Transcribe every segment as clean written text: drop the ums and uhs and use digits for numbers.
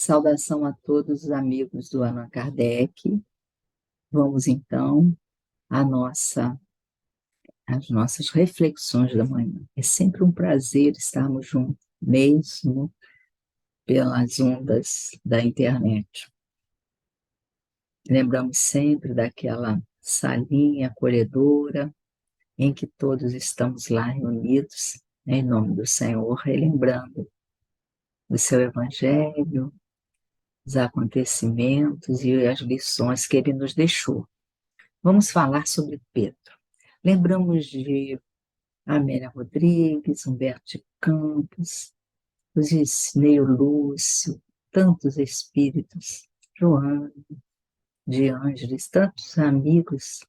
Saudação a todos os amigos do Allan Kardec. Vamos então às nossas reflexões da manhã. É sempre um prazer estarmos juntos, mesmo pelas ondas da internet. Lembramos sempre daquela salinha acolhedora em que todos estamos lá reunidos, em nome do Senhor, relembrando do seu Evangelho, os acontecimentos e as lições que ele nos deixou. Vamos falar sobre Pedro. Lembramos de Amélia Rodrigues, Humberto de Campos, os Isneu Lúcio, tantos espíritos, Joana de Ângeles, tantos amigos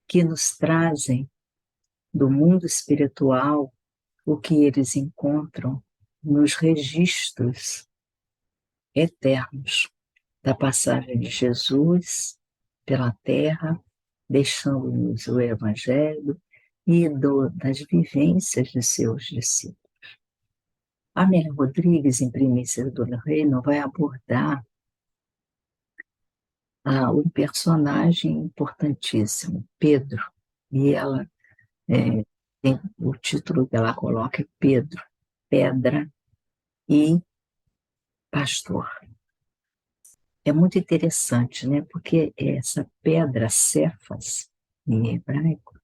que nos trazem do mundo espiritual o que eles encontram nos registros eternos da passagem de Jesus pela terra, deixando-nos o Evangelho e das vivências de seus discípulos. Amélia Rodrigues, em Primícias do Reino, vai abordar um personagem importantíssimo, Pedro, e ela tem o título que ela coloca é Pedro, Pedra e Pastor. É muito interessante, né? Porque essa pedra, Cefas, em hebraico,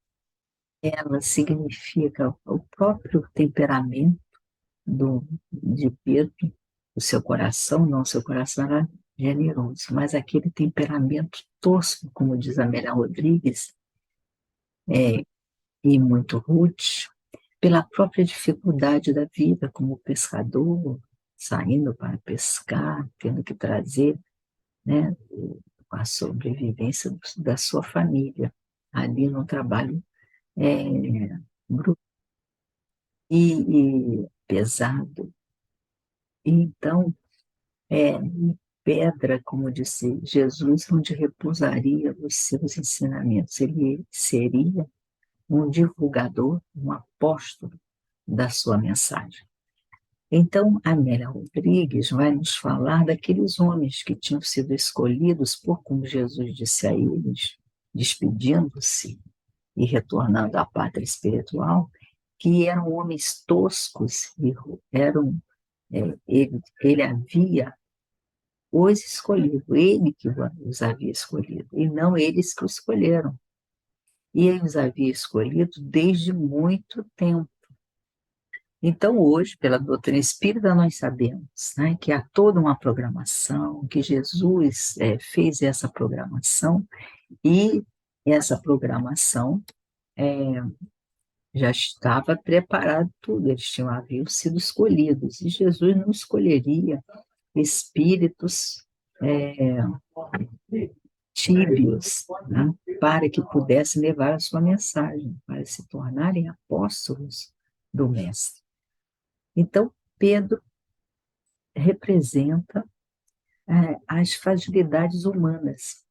ela significa o próprio temperamento de Pedro, o seu coração, não, seu coração era generoso, mas aquele temperamento tosco, como diz a Amélia Rodrigues, e muito rude, pela própria dificuldade da vida, como pescador, saindo para pescar, tendo que trazer, né, a sobrevivência da sua família, ali no trabalho bruto e pesado. Então, pedra, como disse Jesus, onde repousaria os seus ensinamentos. Ele seria um divulgador, um apóstolo da sua mensagem. Então, Amélia Rodrigues vai nos falar daqueles homens que tinham sido escolhidos por, como Jesus disse a eles, despedindo-se e retornando à pátria espiritual, que eram homens toscos e ele havia os escolhido, ele que os havia escolhido, e não eles que o escolheram. E ele os havia escolhido desde muito tempo. Então, hoje, pela doutrina espírita, nós sabemos, né, que há toda uma programação, que Jesus fez essa programação, e essa programação já estava preparado tudo, eles haviam sido escolhidos, e Jesus não escolheria espíritos tíbios, né, para que pudessem levar a sua mensagem, para se tornarem apóstolos do Mestre. Então, Pedro representa as fragilidades humanas.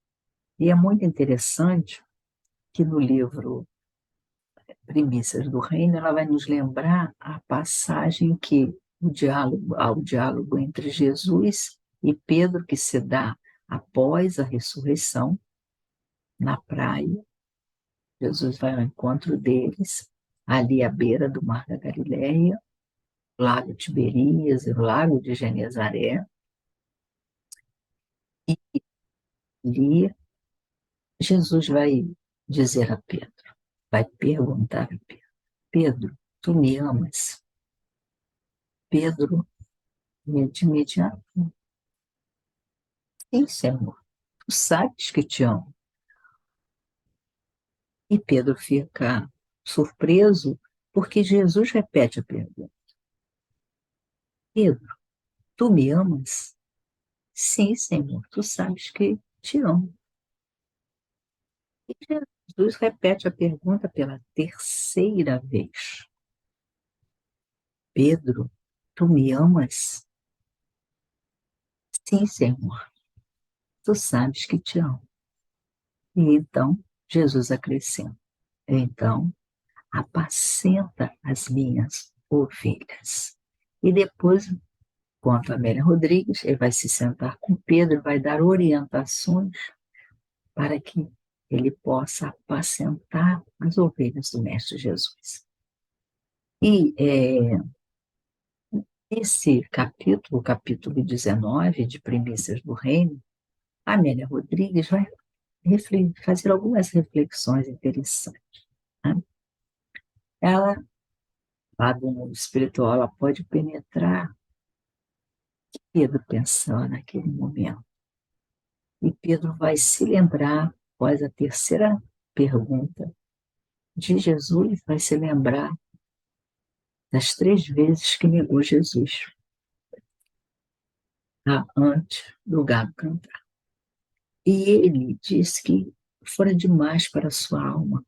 E é muito interessante que no livro Primícias do Reino, ela vai nos lembrar a passagem que há o diálogo entre Jesus e Pedro, que se dá após a ressurreição, na praia. Jesus vai ao encontro deles, ali à beira do Mar da Galileia, o Lago Tiberíades, o Lago de Genezaré. E ali Jesus vai dizer a Pedro, vai perguntar a Pedro, Pedro, tu me amas? Pedro, de imediato, sim, Senhor, tu sabes que te amo. E Pedro fica surpreso porque Jesus repete a pergunta. Pedro, tu me amas? Sim, Senhor, tu sabes que te amo. E Jesus repete a pergunta pela terceira vez. Pedro, tu me amas? Sim, Senhor, tu sabes que te amo. E então Jesus acrescenta, então apacenta as minhas ovelhas. E depois quanto a Amélia Rodrigues, ele vai se sentar com Pedro e vai dar orientações para que ele possa apacentar as ovelhas do Mestre Jesus. E esse capítulo, o capítulo 19 de Primícias do Reino, a Amélia Rodrigues vai fazer algumas reflexões interessantes, né? Ela, lá do mundo espiritual, ela pode penetrar Pedro pensando naquele momento. E Pedro vai se lembrar, após a terceira pergunta de Jesus, vai se lembrar das 3 vezes que negou Jesus, tá? Antes do galo cantar. E ele disse que fora demais para a sua alma.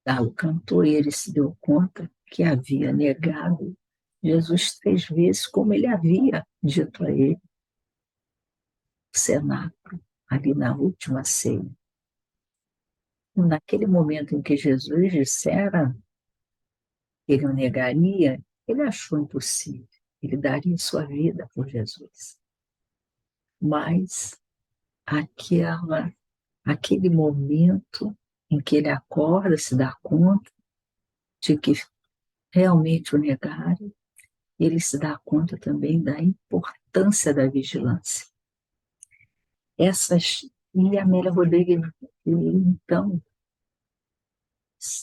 O galo cantou e ele se deu conta que havia negado Jesus 3 vezes, como ele havia dito a ele, no cenáculo, ali na última ceia. Naquele momento em que Jesus dissera que ele o negaria, ele achou impossível. Ele daria sua vida por Jesus. Mas aquele momento em que ele acorda, se dá conta de que realmente o negaram, ele se dá conta também da importância da vigilância. E a Amélia Rodrigues, então,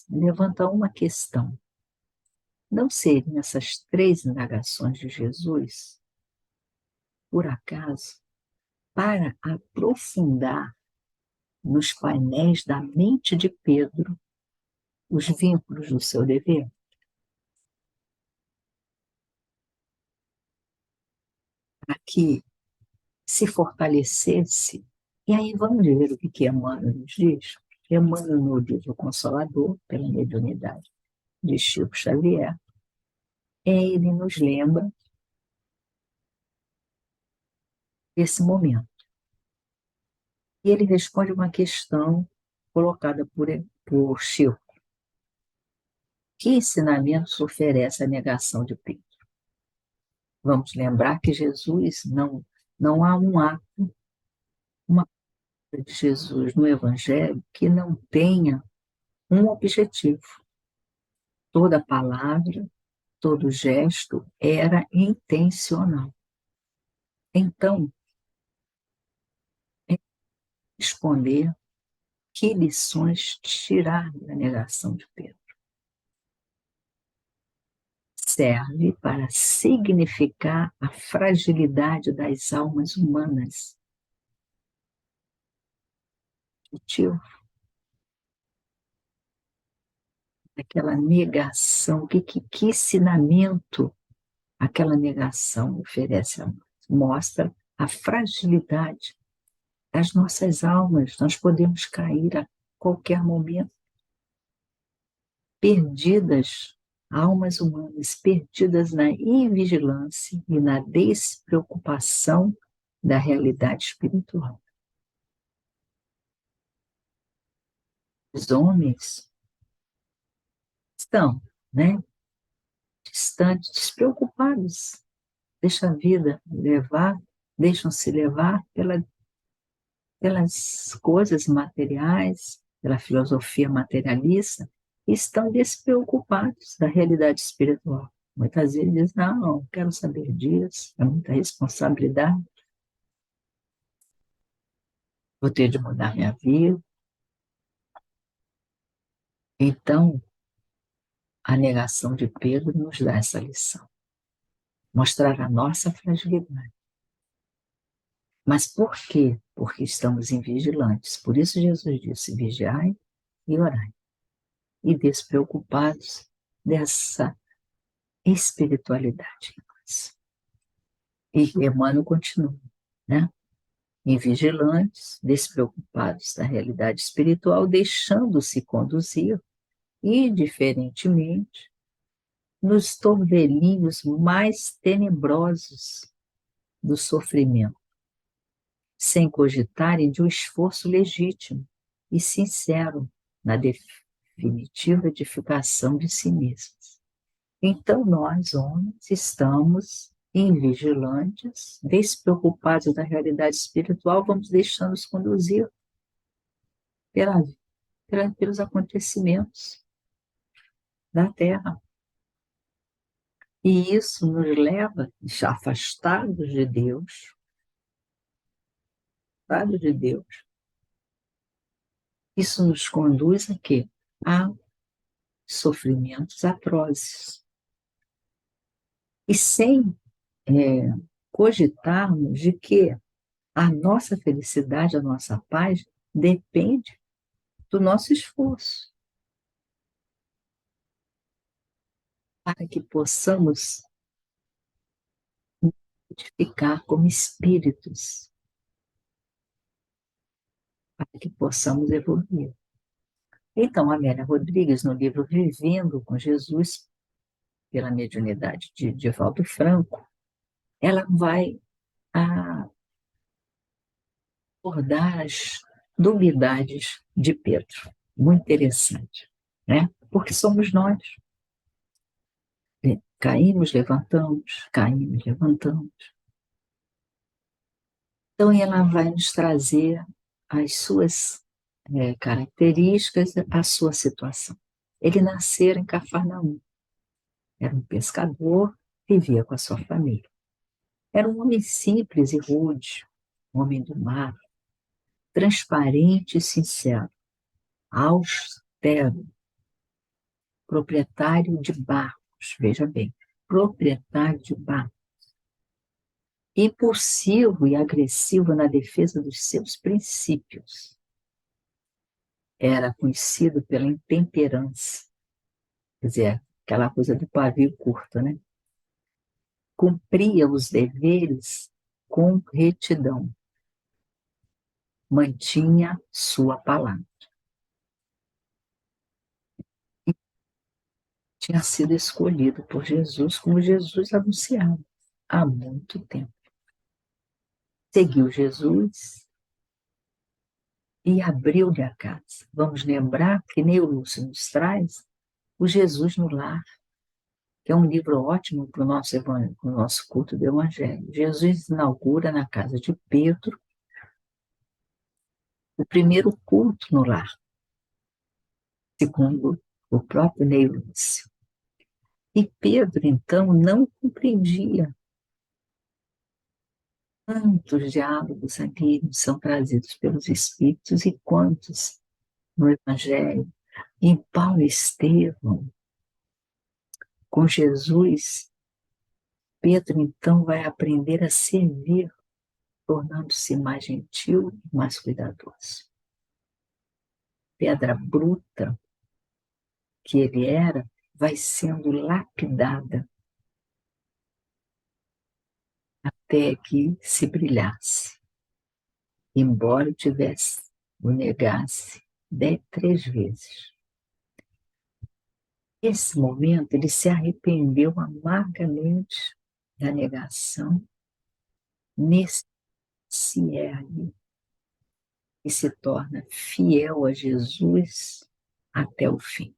levanta uma questão. Não seriam essas 3 indagações de Jesus, por acaso, para aprofundar nos painéis da mente de Pedro os vínculos do seu dever? Para que se fortalecesse. E aí vamos ver o que Emmanuel nos diz. Emmanuel, no livro Consolador, pela mediunidade de Chico Xavier, ele nos lembra desse momento. E ele responde uma questão colocada por Chico. Que ensinamentos oferece a negação de Pedro? Vamos lembrar que Jesus não há uma coisa de Jesus no Evangelho que não tenha um objetivo. Toda palavra, todo gesto era intencional. Então, é responder que lições tirar da negação de Pedro. Serve para significar a fragilidade das almas humanas. Motivo daquela negação, que ensinamento aquela negação oferece a nós? Mostra a fragilidade das nossas almas. Nós podemos cair a qualquer momento, perdidas, almas humanas perdidas na invigilância e na despreocupação da realidade espiritual. Os homens estão, né, distantes, despreocupados, deixam a vida levar, deixam-se levar pelas coisas materiais, pela filosofia materialista, e estão despreocupados da realidade espiritual. Muitas vezes dizem, não quero saber disso, é muita responsabilidade, vou ter de mudar minha vida. Então, a negação de Pedro nos dá essa lição, mostrar a nossa fragilidade. Mas por quê? Porque estamos invigilantes. Por isso Jesus disse, vigiai e orai. E despreocupados dessa espiritualidade em nós. E Emmanuel continua, né? Invigilantes, despreocupados da realidade espiritual, deixando-se conduzir, indiferentemente, nos torvelinhos mais tenebrosos do sofrimento, sem cogitarem de um esforço legítimo e sincero na definitiva edificação de si mesmos. Então, nós, homens, estamos invigilantes, despreocupados da realidade espiritual, vamos deixando-nos conduzir pela, pelos acontecimentos da Terra. E isso nos leva, já afastados de Deus, afastados de Deus, isso nos conduz a quê? A sofrimentos atrozes. E sem cogitarmos de que a nossa felicidade, a nossa paz, depende do nosso esforço, para que possamos ficar como espíritos, para que possamos evoluir. Então, Amélia Rodrigues, no livro Vivendo com Jesus, pela mediunidade de Divaldo Franco, ela vai abordar as dubiedades de Pedro. Muito interessante, né? Porque somos nós. Caímos, levantamos, caímos, levantamos. Então, ela vai nos trazer as suas características, a sua situação. Ele nasceu em Cafarnaum. Era um pescador, vivia com a sua família. Era um homem simples e rude, homem do mar, transparente e sincero, austero, proprietário de barcos, veja bem, proprietário de barcos, impulsivo e agressivo na defesa dos seus princípios. Era conhecido pela intemperança, quer dizer, aquela coisa do pavio curto, né? Cumpria os deveres com retidão, mantinha sua palavra. Tinha sido escolhido por Jesus, como Jesus anunciava há muito tempo. Seguiu Jesus e abriu-lhe a casa. Vamos lembrar que Neo Lúcio nos traz o Jesus no Lar, que é um livro ótimo para o nosso culto do Evangelho. Jesus inaugura na casa de Pedro o primeiro culto no lar, segundo o próprio Neo Lúcio. E Pedro, então, não compreendia quantos diálogos ali são trazidos pelos Espíritos e quantos no Evangelho. Em Paulo e Estevão, com Jesus, Pedro, então, vai aprender a servir, tornando-se mais gentil e mais cuidadoso. Pedra bruta que ele era, vai sendo lapidada até que se brilhasse. Embora o negasse 3 vezes. Nesse momento, ele se arrependeu amargamente da negação, nesse se ergue e se torna fiel a Jesus até o fim.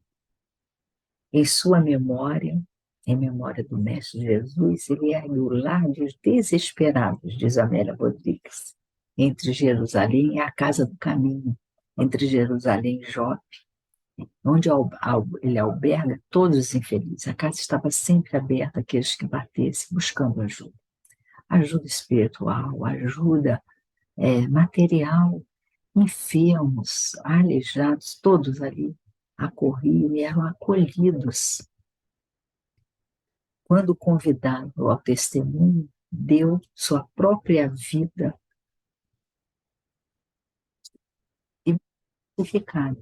Em sua memória, em memória do Mestre Jesus, ele ergue o lar dos desesperados, diz Amélia Rodrigues, entre Jerusalém e a Casa do Caminho, entre Jerusalém e Jope, onde ele alberga todos os infelizes. A casa estava sempre aberta àqueles que batessem, buscando ajuda. Ajuda espiritual, ajuda material, enfermos, aleijados, todos ali acorriam e eram acolhidos. Quando convidado ao testemunho, deu sua própria vida e crucificado,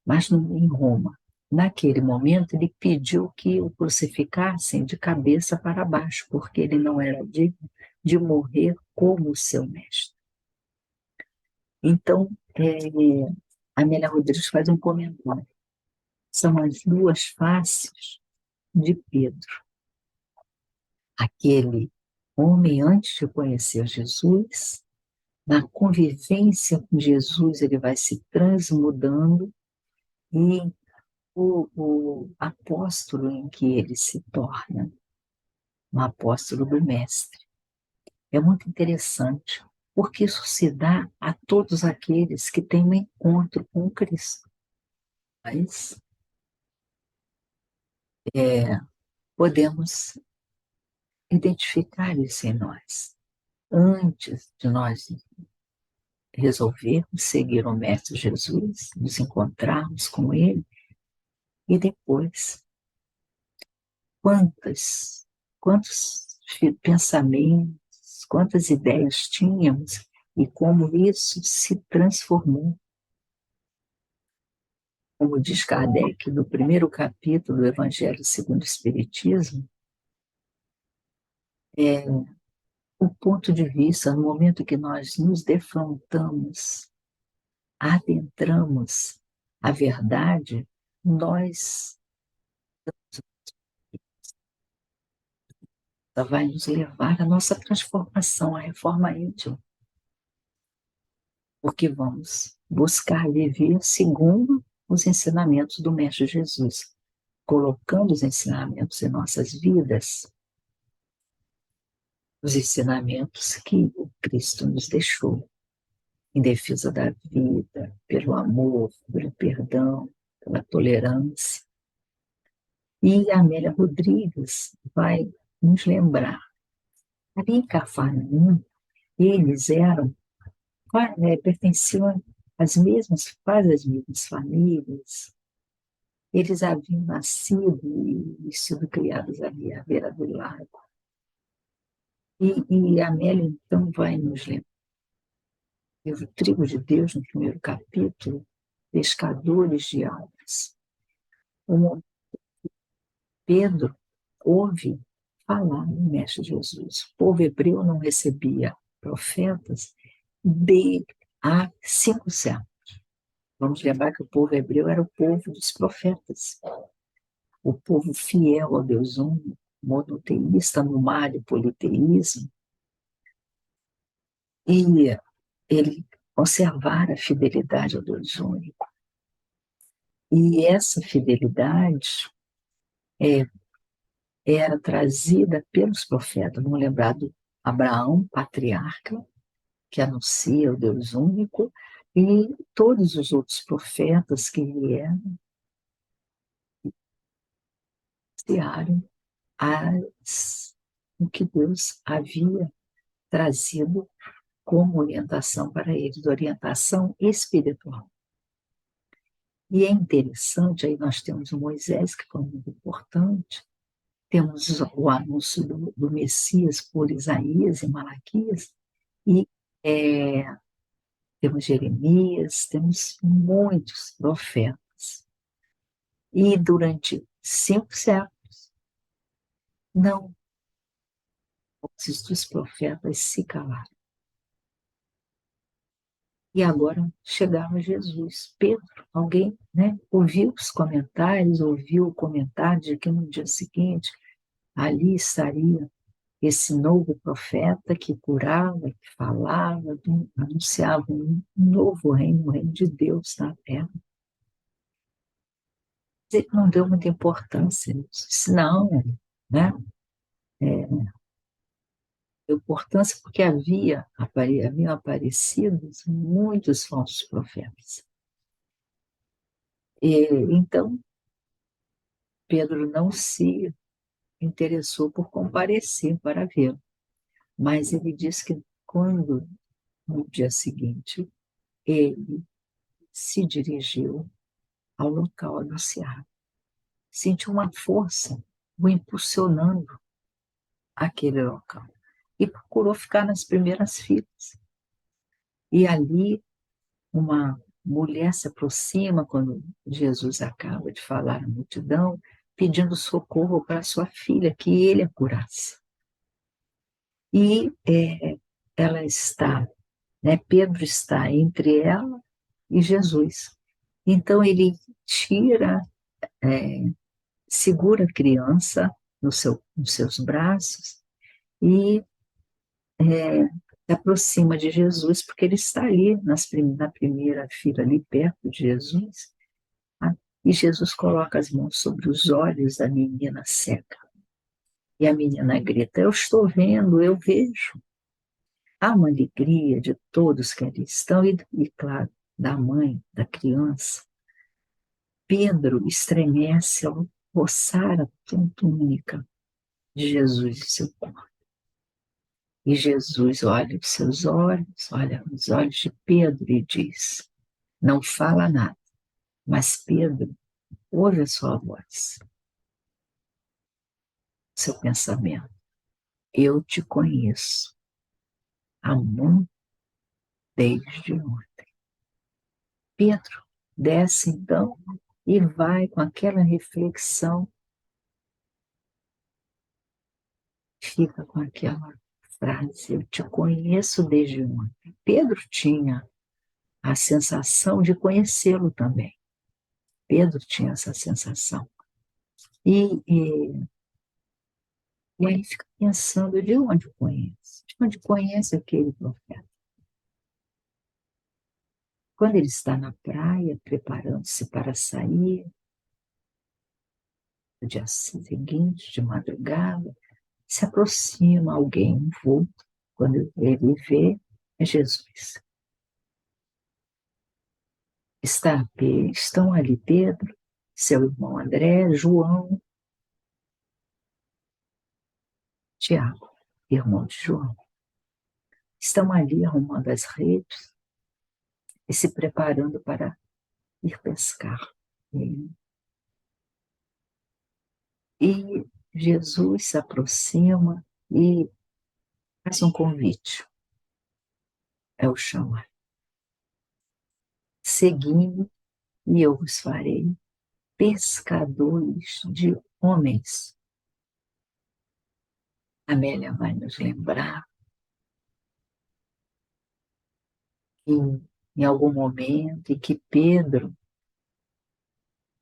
mas em Roma. Naquele momento, ele pediu que o crucificassem de cabeça para baixo, porque ele não era digno de morrer como o seu mestre. Então, Amélia Rodrigues faz um comentário. São as duas faces de Pedro. Aquele homem antes de conhecer Jesus, na convivência com Jesus, ele vai se transmudando e o apóstolo em que ele se torna um apóstolo do Mestre. É muito interessante, porque isso se dá a todos aqueles que têm um encontro com Cristo. Mas podemos identificar isso em nós. Antes de nós resolvermos seguir o Mestre Jesus, nos encontrarmos com Ele, e depois, quantos pensamentos, quantas ideias tínhamos e como isso se transformou. Como diz Kardec no primeiro capítulo do Evangelho segundo o Espiritismo, o ponto de vista, no momento que nós nos defrontamos, adentramos a verdade, nós vai nos levar à nossa transformação, à reforma íntima, porque vamos buscar viver segundo os ensinamentos do Mestre Jesus, colocando os ensinamentos em nossas vidas, os ensinamentos que o Cristo nos deixou, em defesa da vida, pelo amor, pelo perdão, pela tolerância. E a Amélia Rodrigues vai nos lembrar, ali em Cafarnaum, eles pertenciam quase às mesmas famílias, eles haviam nascido e sido criados ali à beira do lago. E a Amélia, então, vai nos lembrar, o Trigo de Deus, no primeiro capítulo, pescadores de almas. O Pedro ouve falar do Mestre Jesus. O povo hebreu não recebia profetas há 5 séculos. Vamos lembrar que o povo hebreu era o povo dos profetas, o povo fiel ao Deus único, monoteísta no mar de politeísmo, e ele conservara a fidelidade ao Deus único. E essa fidelidade era trazida pelos profetas. Vamos lembrar do Abraão, patriarca, que anuncia o Deus único, e todos os outros profetas que vieram anunciaram o que Deus havia trazido como orientação para eles, orientação espiritual. E é interessante, aí nós temos o Moisés, que foi muito importante, temos o anúncio do Messias por Isaías e Malaquias, e temos Jeremias, temos muitos profetas. E durante 5 séculos, não, os profetas se calaram. E agora chegava Jesus. Pedro, alguém ouviu os comentários, ouviu o comentário de que no dia seguinte ali estaria esse novo profeta que curava, que falava, anunciava um novo reino, o reino de Deus na terra. Ele não deu muita importância nisso. Disse, não, deu importância porque haviam aparecido muitos falsos profetas. Então, Pedro não se interessou por comparecer para vê-lo, mas ele diz que quando, no dia seguinte, ele se dirigiu ao local anunciado, sentiu uma força o impulsionando àquele local e procurou ficar nas primeiras filas. E ali uma mulher se aproxima quando Jesus acaba de falar à multidão, pedindo socorro para sua filha, que ele a curasse. E ela está, Pedro está entre ela e Jesus. Então ele tira, segura a criança nos seus braços e se aproxima de Jesus, porque ele está ali na primeira fila, ali perto de Jesus, E Jesus coloca as mãos sobre os olhos da menina cega. E a menina grita: eu estou vendo, eu vejo. Há uma alegria de todos que ali estão claro, da mãe, da criança. Pedro estremece ao roçar a túnica de Jesus e seu corpo. E Jesus olha os seus olhos, olha os olhos de Pedro e diz: não fala nada, mas Pedro, ouve a sua voz, seu pensamento. Eu te conheço há muito desde ontem. Pedro desce então e vai com aquela reflexão, fica com aquela frase: eu te conheço desde ontem. Pedro tinha a sensação de conhecê-lo também. Pedro tinha essa sensação. E aí fica pensando: de onde conhece? De onde conhece aquele profeta? Quando ele está na praia, preparando-se para sair, no dia seguinte, de madrugada, se aproxima alguém envolto. Quando ele vê, é Jesus. Estão ali Pedro, seu irmão André, João, Tiago, irmão de João. Estão ali arrumando as redes e se preparando para ir pescar. E Jesus se aproxima e faz um convite. É o chamar. Seguindo, e eu vos farei pescadores de homens. Amélia vai nos lembrar que em algum momento em que Pedro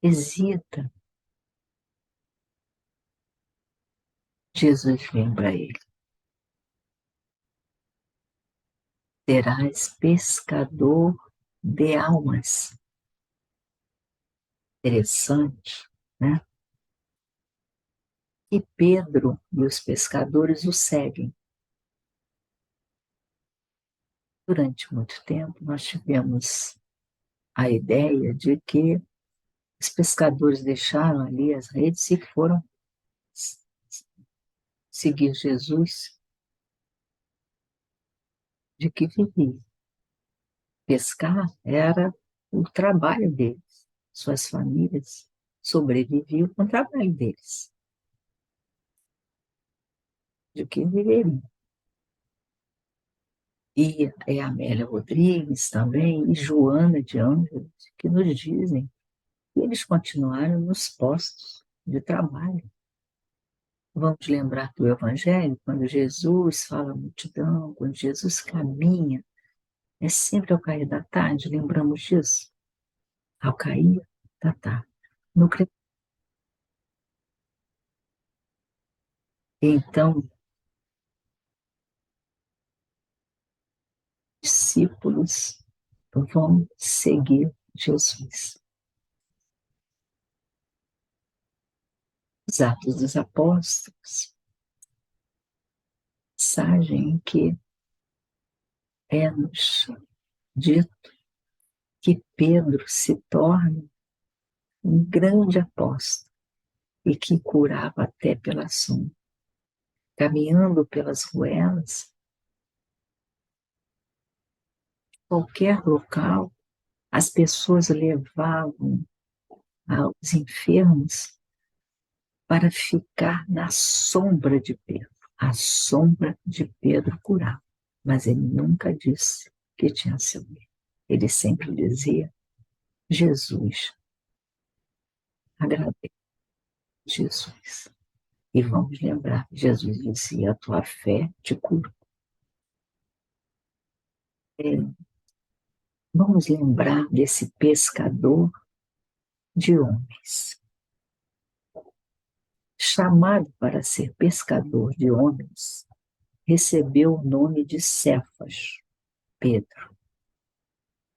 hesita, Jesus lembra ele: serás pescador de almas. Interessante, né? E Pedro e os pescadores o seguem. Durante muito tempo, nós tivemos a ideia de que os pescadores deixaram ali as redes e foram seguir Jesus, de que vivia. Pescar era o trabalho deles. Suas famílias sobreviviam com o trabalho deles, de que viveriam. E é a Amélia Rodrigues também, e Joana de Ângeles, que nos dizem que eles continuaram nos postos de trabalho. Vamos lembrar do Evangelho, quando Jesus fala à multidão, quando Jesus caminha, é sempre ao cair da tarde, lembramos disso? Ao cair da tarde. No Então, discípulos vão seguir Jesus. Os Atos dos Apóstolos, passagem em que é-nos dito que Pedro se torna um grande apóstolo e que curava até pela sombra. Caminhando pelas ruelas, qualquer local, as pessoas levavam aos enfermos para ficar na sombra de Pedro. A sombra de Pedro curava. Mas ele nunca disse que tinha sido ele. Ele sempre dizia: Jesus, agradeço, Jesus. E vamos lembrar, Jesus dizia: a tua fé te curou. Vamos lembrar desse pescador de homens. Chamado para ser pescador de homens, recebeu o nome de Cefas, Pedro.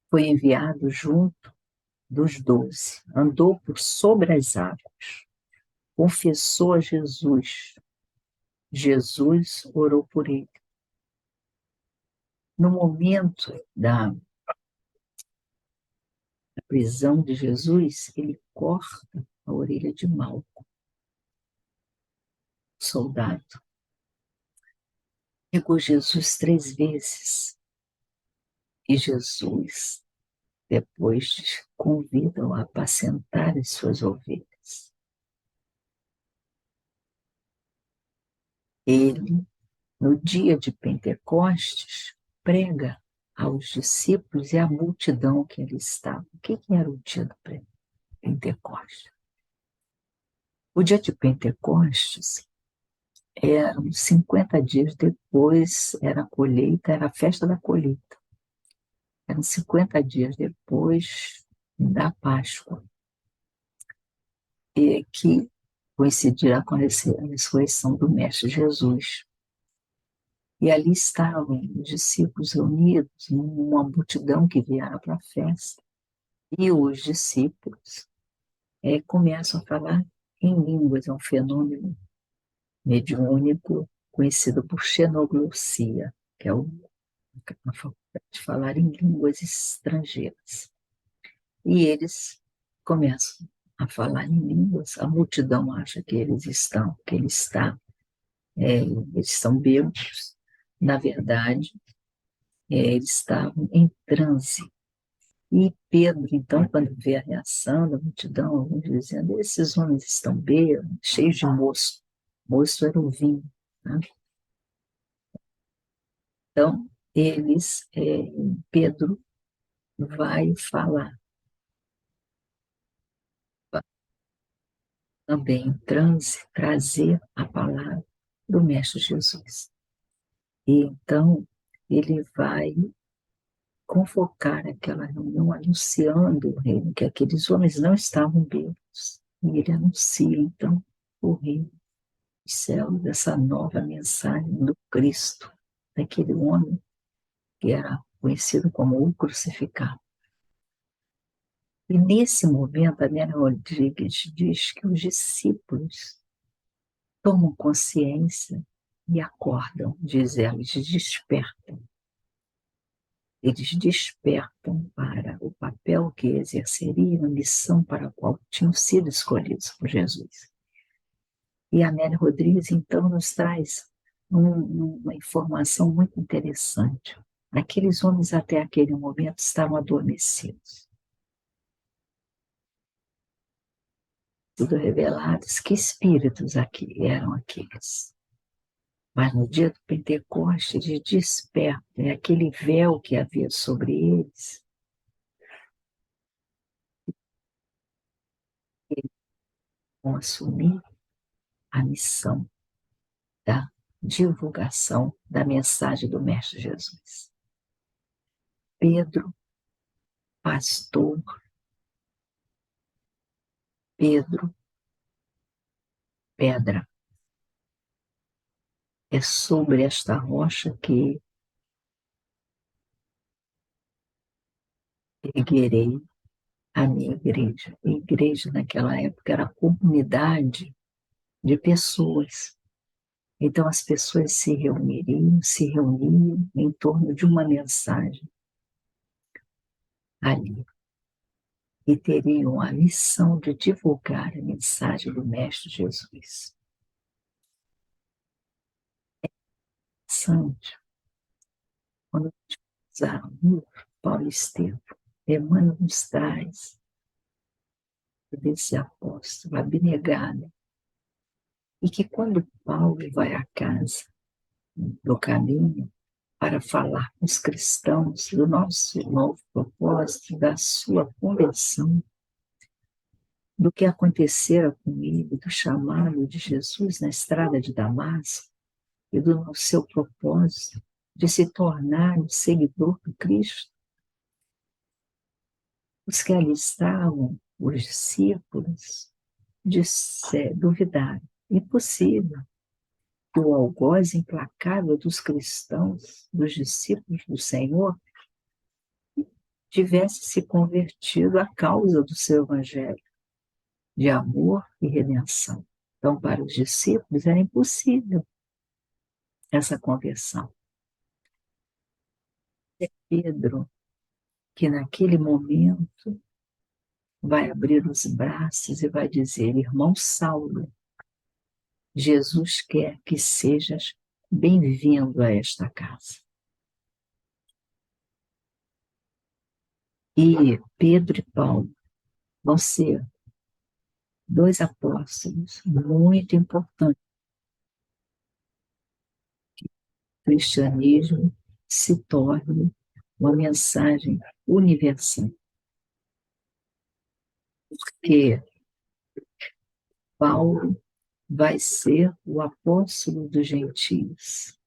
Foi enviado junto dos 12, andou por sobre as águas, confessou a Jesus. Jesus orou por ele. No momento da prisão de Jesus, ele corta a orelha de Malco, soldado. Negou Jesus 3 vezes. E Jesus, depois, convida-o a apacentar as suas ovelhas. Ele, no dia de Pentecostes, prega aos discípulos e à multidão que ali estava. O que era o dia do Pentecostes? O dia de Pentecostes eram 50 dias depois, era a colheita, era a festa da colheita. Eram 50 dias depois da Páscoa, e que coincidirá com a ressurreição do Mestre Jesus. E ali estavam os discípulos reunidos, uma multidão que vieram para a festa. E os discípulos começam a falar em línguas, é um fenômeno mediúnico conhecido por xenoglossia, que é a faculdade de falar em línguas estrangeiras. E eles começam a falar em línguas, a multidão acha que ele eles estão bêbados. Na verdade, eles estavam em transe. E Pedro, então, quando vê a reação da multidão, alguns dizendo, esses homens estão bêbados, cheios de mosto. Mosto era o vinho. Né? Então, Pedro vai falar também em transe, trazer a palavra do Mestre Jesus. E então, ele vai convocar aquela reunião anunciando o reino, que aqueles homens não estavam bêbados. E ele anuncia, então, o reino dos céus, dessa nova mensagem do Cristo, daquele homem que era conhecido como o crucificado. E nesse momento, a Nena Rodrigues diz que os discípulos tomam consciência e acordam, diz ela, eles despertam. Eles despertam para o papel que exerceriam, a missão para a qual tinham sido escolhidos por Jesus. E a Amélia Rodrigues, então, nos traz uma informação muito interessante. Aqueles homens, até aquele momento, estavam adormecidos. Tudo revelados, que espíritos aqui eram aqueles. Mas no dia do Pentecostes, eles despertam, é aquele véu que havia sobre eles. Eles vão assumir a missão da divulgação da mensagem do Mestre Jesus. Pedro, pastor, Pedro, pedra. É sobre esta rocha que erguerei a minha igreja. A igreja, naquela época, era a comunidade de pessoas. Então, as pessoas se reuniam em torno de uma mensagem ali. E teriam a missão de divulgar a mensagem do Mestre Jesus. Santo, quando usaram o livro, Paulo Estevam, Emmanuel nos traz desse apóstolo abnegado, e que quando Paulo vai à casa, no caminho, para falar com os cristãos do nosso novo propósito, da sua conversão, do que acontecera com ele, do chamado de Jesus na estrada de Damasco, e do seu propósito de se tornar um seguidor do Cristo. Os que ali estavam, os discípulos, duvidaram. Impossível que o algoz implacável dos cristãos, dos discípulos do Senhor, tivesse se convertido à causa do seu evangelho de amor e redenção. Então, para os discípulos era impossível essa conversão. É Pedro que naquele momento vai abrir os braços e vai dizer: irmão Saulo, Jesus quer que sejas bem-vindo a esta casa. E Pedro e Paulo vão ser dois apóstolos muito importantes. O cristianismo se torne uma mensagem universal. Porque Paulo vai ser o apóstolo dos gentios.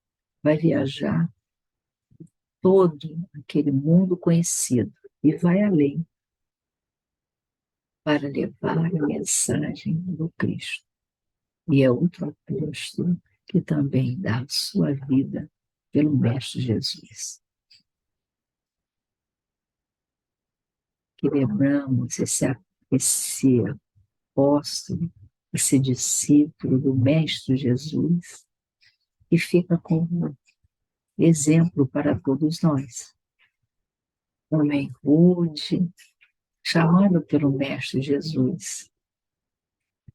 Vai viajar todo aquele mundo conhecido e vai além para levar a mensagem do Cristo. E é outro apóstolo que também dá a sua vida pelo Mestre Jesus. Que lembramos esse apóstolo, esse discípulo do Mestre Jesus, e fica como exemplo para todos nós. Homem rude, chamado pelo Mestre Jesus,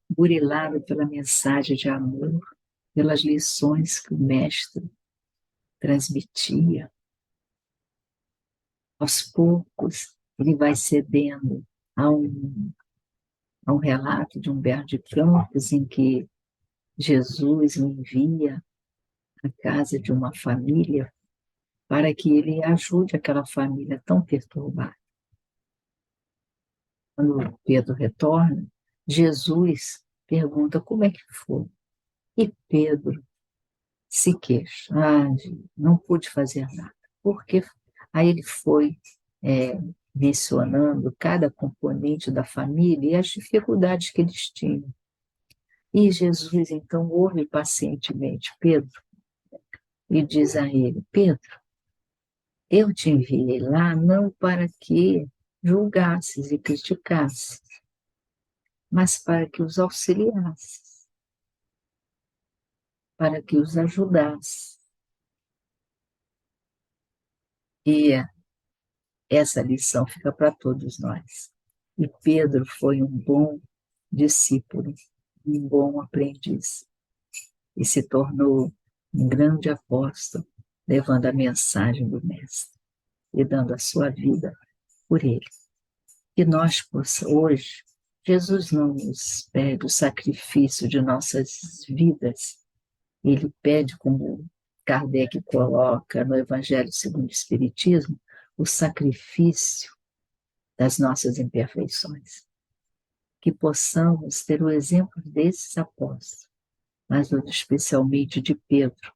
burilado pela mensagem de amor, pelas lições que o Mestre transmitia. Aos poucos, ele vai cedendo a um relato de Humberto de Campos, em que Jesus o envia à casa de uma família para que ele ajude aquela família tão perturbada. Quando Pedro retorna, Jesus pergunta como é que foi. E Pedro se queixa. Não pude fazer nada. Porque aí ele foi mencionando cada componente da família e as dificuldades que eles tinham. E Jesus, então, ouve pacientemente Pedro e diz a ele: Pedro, eu te enviei lá não para que julgasses e criticasses, mas para que os auxiliasses, para que os ajudasses. E essa lição fica para todos nós. E Pedro foi um bom discípulo, um bom aprendiz, e se tornou um grande apóstolo, levando a mensagem do Mestre e dando a sua vida por ele. Que nós possamos, hoje, Jesus não nos pede o sacrifício de nossas vidas, ele pede, como Kardec coloca no Evangelho segundo o Espiritismo, o sacrifício das nossas imperfeições. Que possamos ter o exemplo desses apóstolos, mas especialmente de Pedro,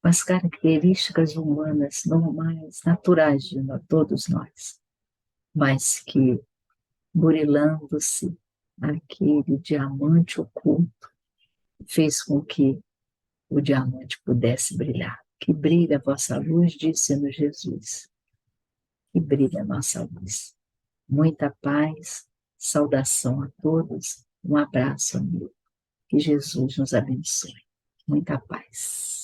com as características humanas normais, naturais de todos nós, mas que, burilando-se aquele diamante oculto, fez com que o diamante pudesse brilhar. Que brilhe a vossa luz, disse-nos Jesus. Que brilhe a nossa luz. Muita paz, saudação a todos, um abraço, amigo. Que Jesus nos abençoe. Muita paz.